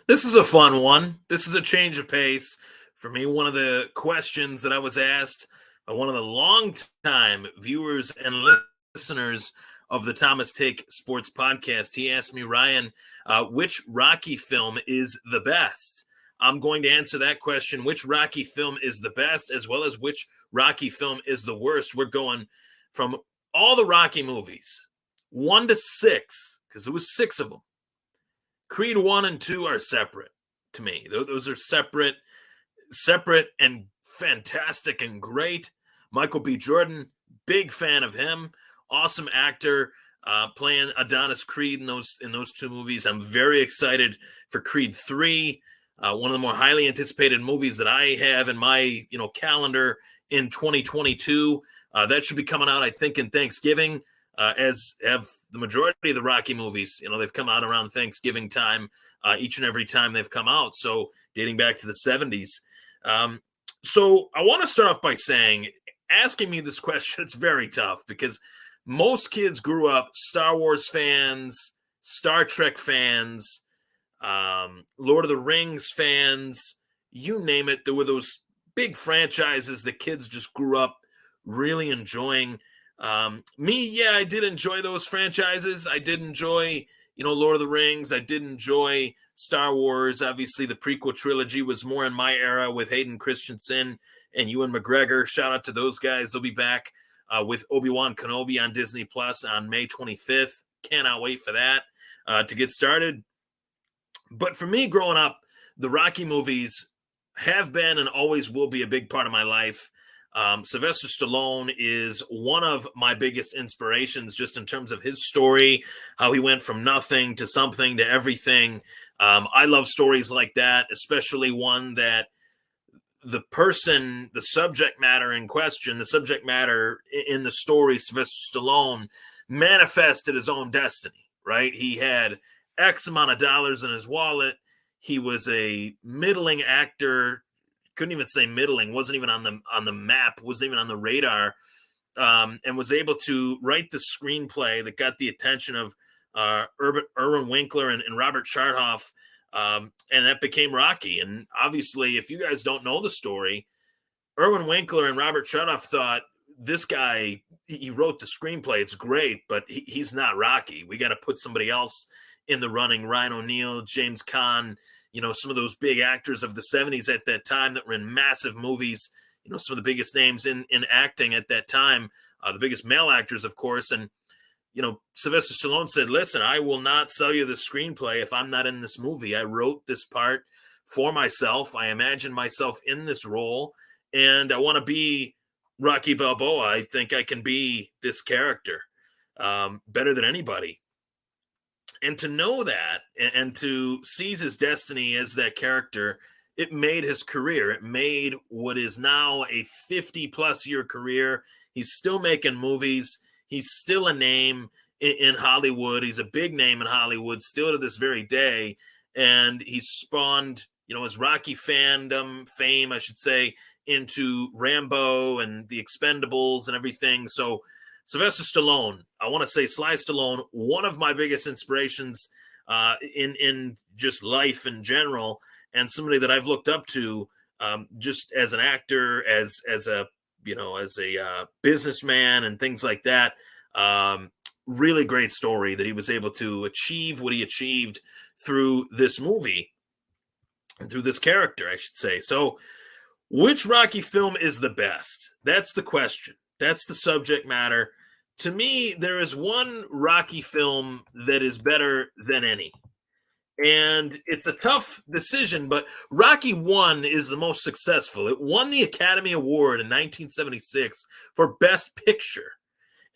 This is a fun one. This is a change of pace. For me, one of the questions that I was asked by one of the long-time viewers and listeners of the Thomas Take Sports Podcast, he asked me, Ryan, which Rocky film is the best? I'm going to answer that question. Which Rocky film is the best, as well as which Rocky film is the worst? We're going from all the Rocky movies, 1 to 6, because there was 6 of them. Creed 1 and 2 are separate to me. Those are separate and fantastic and great. Michael B. Jordan, big fan of him. Awesome actor playing Adonis Creed in those 2 movies. I'm very excited for Creed 3, one of the more highly anticipated movies that I have in my calendar in 2022. That should be coming out, I think, in Thanksgiving. As have the majority of the Rocky movies. They've come out around Thanksgiving time each and every time they've come out. So dating back to the 70s. So I want to start off by saying, asking me this question, it's very tough because most kids grew up Star Wars fans, Star Trek fans, Lord of the Rings fans, you name it. There were those big franchises that kids just grew up really enjoying. I did enjoy those franchises. I did enjoy, Lord of the Rings. I did enjoy Star Wars. Obviously, the prequel trilogy was more in my era with Hayden Christensen and Ewan McGregor. Shout out to those guys. They'll be back with Obi-Wan Kenobi on Disney Plus on May 25th. Cannot wait for that to get started. But for me, growing up, the Rocky movies have been and always will be a big part of my life. Sylvester Stallone is one of my biggest inspirations just in terms of his story, how he went from nothing to something to everything. I love stories like that, especially one that the subject matter in question, the subject matter in the story, Sylvester Stallone, manifested his own destiny, right? He had X amount of dollars in his wallet. He was a middling actor. Couldn't even say middling, wasn't even on the map, wasn't even on the radar, and was able to write the screenplay that got the attention of Irwin Winkler and Robert Charthoff, and that became Rocky. And obviously, if you guys don't know the story, Irwin Winkler and Robert Charthoff thought, this guy, he wrote the screenplay, it's great, but he's not Rocky. We got to put somebody else in the running. Ryan O'Neal, James Caan, some of those big actors of the 70s at that time that were in massive movies, some of the biggest names in acting at that time, the biggest male actors, of course. And, Sylvester Stallone said, listen, I will not sell you the screenplay if I'm not in this movie. I wrote this part for myself. I imagined myself in this role, and I want to be Rocky Balboa. I think I can be this character better than anybody. And to know that and to seize his destiny as that character, it made his career. It made what is now a 50-plus year career. He's still making movies. He's still a name in Hollywood. He's a big name in Hollywood still to this very day. And he's spawned, his Rocky fame, I should say, into Rambo and the Expendables and everything. So Sylvester Stallone, I want to say Sly Stallone, one of my biggest inspirations in just life in general, and somebody that I've looked up to just as an actor, as a businessman and things like that. Really great story that he was able to achieve what he achieved through this movie and through this character, I should say. So, which Rocky film is the best? That's the question. That's the subject matter. To me, there is one Rocky film that is better than any. And it's a tough decision, but Rocky 1 is the most successful. It won the Academy Award in 1976 for Best Picture.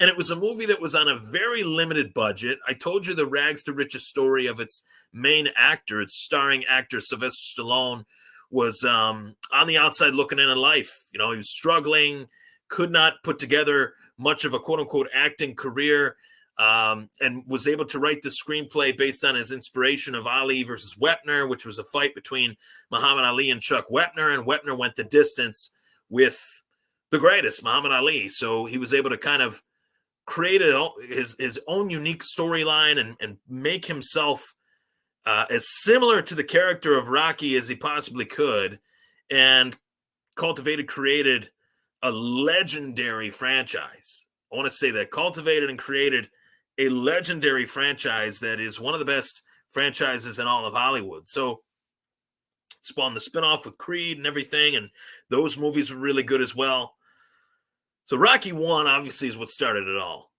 And it was a movie that was on a very limited budget. I told you the rags to riches story of its main actor, its starring actor, Sylvester Stallone, was on the outside looking in on life. He was struggling, could not put together much of a quote-unquote acting career, and was able to write the screenplay based on his inspiration of Ali versus Wepner, which was a fight between Muhammad Ali and Chuck Wepner, and Wepner went the distance with the greatest, Muhammad Ali. So he was able to kind of create his own unique storyline and make himself as similar to the character of Rocky as he possibly could, and created a legendary franchise. I want to say that cultivated and created a legendary franchise that is one of the best franchises in all of Hollywood. So spawned the spinoff with Creed and everything, and those movies were really good as well. So Rocky 1 obviously is what started it all.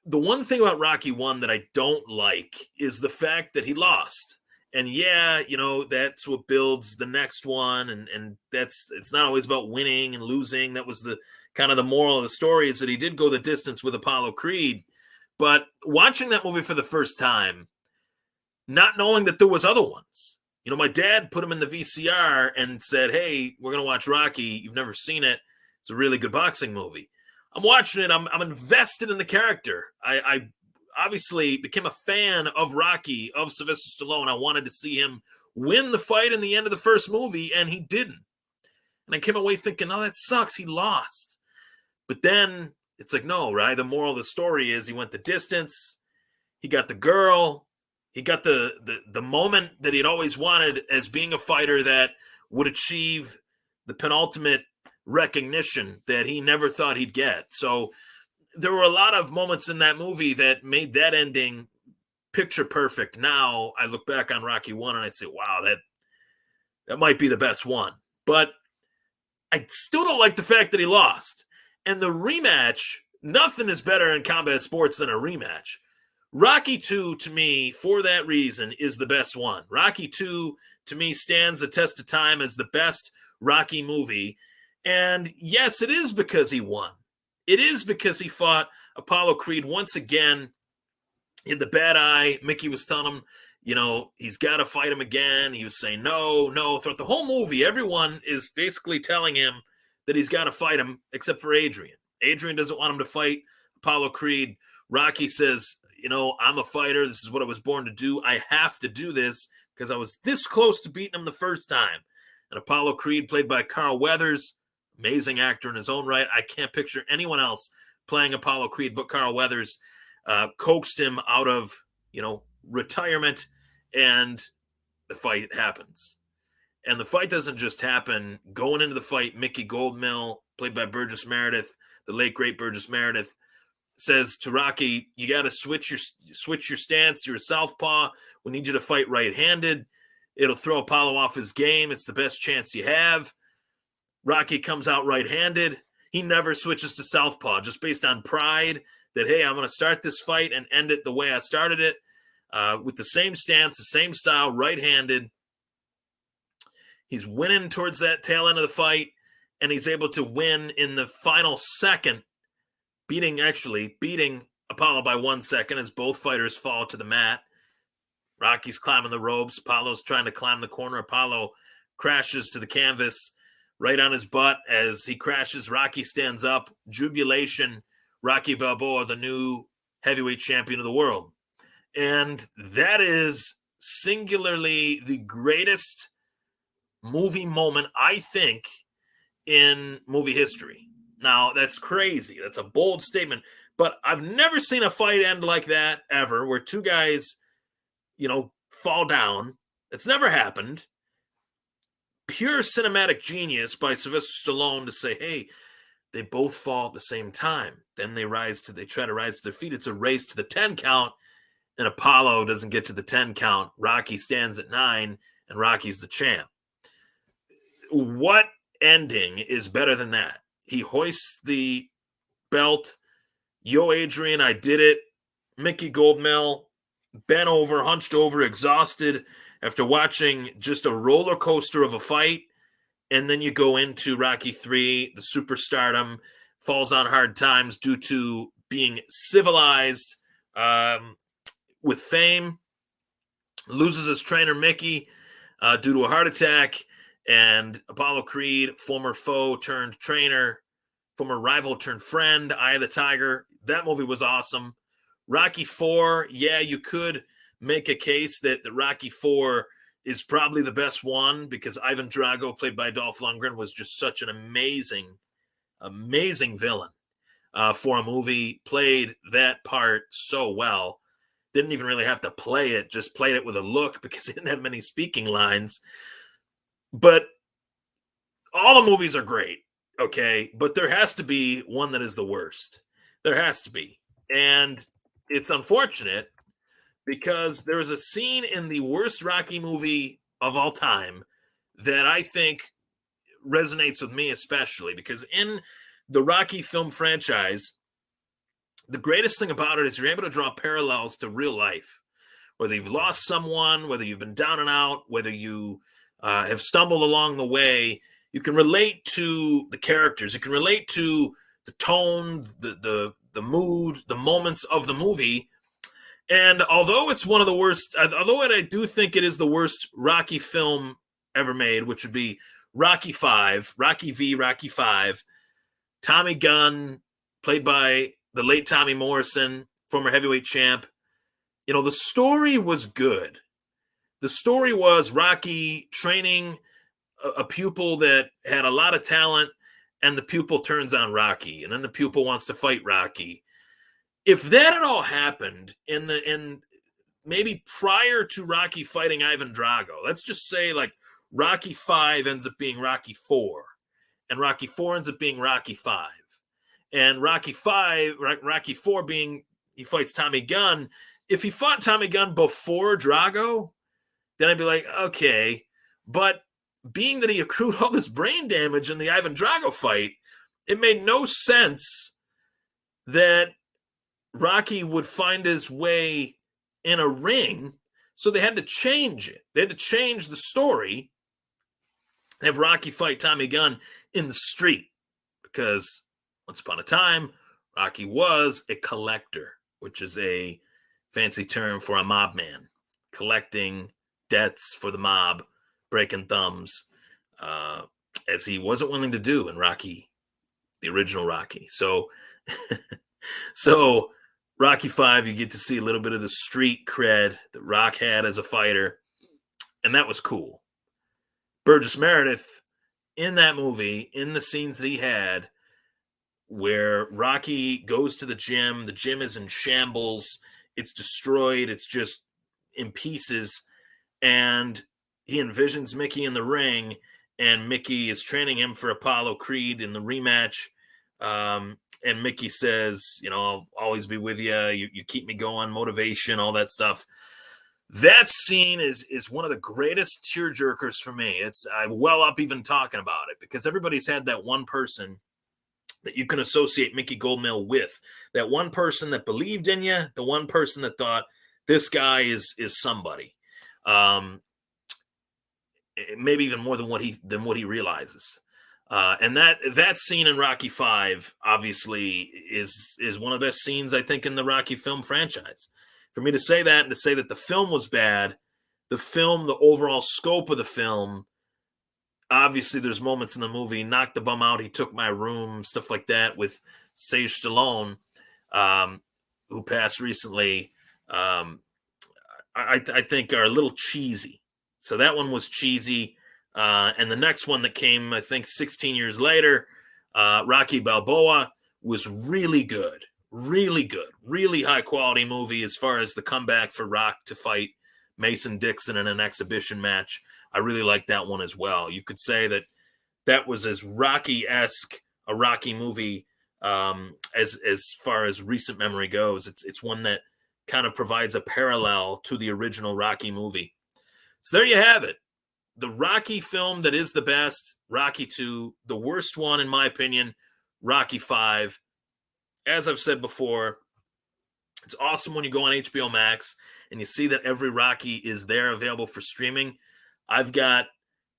The one thing about Rocky 1 that I don't like is the fact that he lost. And yeah, that's what builds the next one. And it's not always about winning and losing. That was the kind of the moral of the story, is that he did go the distance with Apollo Creed. But watching that movie for the first time, not knowing that there was other ones, my dad put him in the VCR and said, "Hey, we're going to watch Rocky. You've never seen it. It's a really good boxing movie." I'm watching it. I'm invested in the character. I obviously became a fan of Rocky, of Sylvester Stallone. I wanted to see him win the fight in the end of the first movie, and he didn't. And I came away thinking, "Oh, that sucks. He lost." But then it's like, no, right? The moral of the story is he went the distance. He got the girl. He got the moment that he'd always wanted as being a fighter that would achieve the penultimate recognition that he never thought he'd get. So there were a lot of moments in that movie that made that ending picture perfect. Now I look back on Rocky 1 and I say, wow, that might be the best one. But I still don't like the fact that he lost. And the rematch, nothing is better in combat sports than a rematch. Rocky 2, to me, for that reason, is the best one. Rocky 2, to me, stands the test of time as the best Rocky movie. And yes, it is because he won. It is because he fought Apollo Creed once again in the bad eye. Mickey was telling him, he's got to fight him again. He was saying, no. Throughout the whole movie, everyone is basically telling him that he's got to fight him, except for Adrian. Adrian doesn't want him to fight Apollo Creed. Rocky says, I'm a fighter. This is what I was born to do. I have to do this because I was this close to beating him the first time. And Apollo Creed, played by Carl Weathers, amazing actor in his own right. I can't picture anyone else playing Apollo Creed but Carl Weathers, coaxed him out of, retirement, and the fight happens. And the fight doesn't just happen. Going into the fight, Mickey Goldmill, played by Burgess Meredith, the late great Burgess Meredith, says to Rocky, "You got to switch your stance. You're a southpaw. We need you to fight right-handed. It'll throw Apollo off his game. It's the best chance you have." Rocky comes out right-handed. He never switches to southpaw, just based on pride that, hey, I'm going to start this fight and end it the way I started it, with the same stance, the same style, right-handed. He's winning towards that tail end of the fight, and he's able to win in the final second, beating Apollo by 1 second as both fighters fall to the mat. Rocky's climbing the ropes. Apollo's trying to climb the corner. Apollo crashes to the canvas right on his butt. As he crashes, Rocky stands up. Jubilation. Rocky Balboa, the new heavyweight champion of the world. And that is singularly the greatest movie moment, I think, in movie history. Now, that's crazy. That's a bold statement. But I've never seen a fight end like that ever, where two guys, fall down. It's never happened. Pure cinematic genius by Sylvester Stallone to say, hey, they both fall at the same time. Then they try to rise to their feet. It's a race to the 10 count, and Apollo doesn't get to the 10 count. Rocky stands at 9, and Rocky's the champ. What ending is better than that? He hoists the belt. Yo, Adrian, I did it. Mickey Goldmill, bent over, hunched over, exhausted after watching just a roller coaster of a fight. And then you go into Rocky 3, the superstardom, falls on hard times due to being civilized with fame, loses his trainer, Mickey, due to a heart attack. And Apollo Creed, former foe turned trainer, former rival turned friend, Eye of the Tiger. That movie was awesome. Rocky 4, yeah, you could make a case that the Rocky 4 is probably the best one because Ivan Drago, played by Dolph Lundgren, was just such an amazing villain for a movie, played that part so well. didn't even really have to play it, just played it with a look because he didn't have many speaking lines. But all the movies are great, okay? But there has to be one that is the worst. There has to be. And it's unfortunate because there is a scene in the worst Rocky movie of all time that I think resonates with me especially, because in the Rocky film franchise, the greatest thing about it is you're able to draw parallels to real life. Whether you've lost someone, whether you've been down and out, whether you have stumbled along the way, you can relate to the characters. You can relate to the tone, the mood, the moments of the movie. And although it's one of the worst, although I do think it is the worst Rocky film ever made, which would be Rocky V, Rocky V, Rocky V, Tommy Gunn, played by the late Tommy Morrison, former heavyweight champ. You know, the story was good. The story was Rocky training a pupil that had a lot of talent, and the pupil turns on Rocky, and then the pupil wants to fight Rocky. If that had all happened in maybe prior to Rocky fighting Ivan Drago, let's just say like Rocky V ends up being Rocky IV, and Rocky IV ends up being Rocky V, and Rocky IV being he fights Tommy Gunn. If he fought Tommy Gunn before Drago, then I'd be like, okay. But being that he accrued all this brain damage in the Ivan Drago fight, it made no sense that Rocky would find his way in a ring. So they had to change it. They had to change the story and have Rocky fight Tommy Gunn in the street. Because once upon a time, Rocky was a collector, which is a fancy term for a mob man, collecting debts for the mob, breaking thumbs, as he wasn't willing to do in Rocky, the original Rocky. So, so Rocky V, you get to see a little bit of the street cred that Rock had as a fighter, and that was cool. Burgess Meredith, in that movie, in the scenes that he had, where Rocky goes to the gym is in shambles, it's destroyed, it's just in pieces, and he envisions Mickey in the ring, and Mickey is training him for Apollo Creed in the rematch. And Mickey says, you know, I'll always be with you. You keep me going, motivation, all that stuff. That scene is one of the greatest tearjerkers for me. I well up even talking about it, because everybody's had that one person that you can associate Mickey Goldmill with, that one person that believed in you, the one person that thought this guy is somebody. Maybe even more than what he realizes. And that scene in Rocky V obviously is one of the best scenes, I think, in the Rocky film franchise. For me to say that, and to say that the film was bad, the overall scope of the film, obviously there's moments in the movie, knocked the bum out, he took my room, stuff like that, with Sylvester Stallone, who passed recently, I think are a little cheesy. So that one was cheesy. And the next one that came, I think, 16 years later, Rocky Balboa, was really good. Really good. Really high-quality movie as far as the comeback for Rock to fight Mason Dixon in an exhibition match. I really like that one as well. You could say that was as Rocky-esque a Rocky movie as far as recent memory goes. It's one that kind of provides a parallel to the original Rocky movie. So there you have it. The Rocky film that is the best, Rocky II. The worst one, in my opinion, Rocky V. As I've said before, it's awesome when you go on HBO Max and you see that every Rocky is there available for streaming. I've got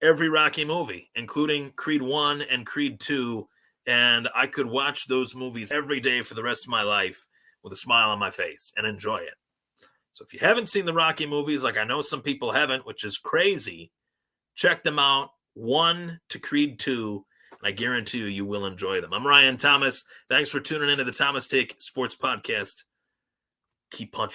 every Rocky movie, including Creed 1 and Creed 2, and I could watch those movies every day for the rest of my life with a smile on my face and enjoy it. So if you haven't seen the Rocky movies, like I know some people haven't, which is crazy, check them out, 1 to Creed 2, and I guarantee you will enjoy them. I'm Ryan Thomas. Thanks for tuning into the Thomas Take Sports Podcast. Keep punching.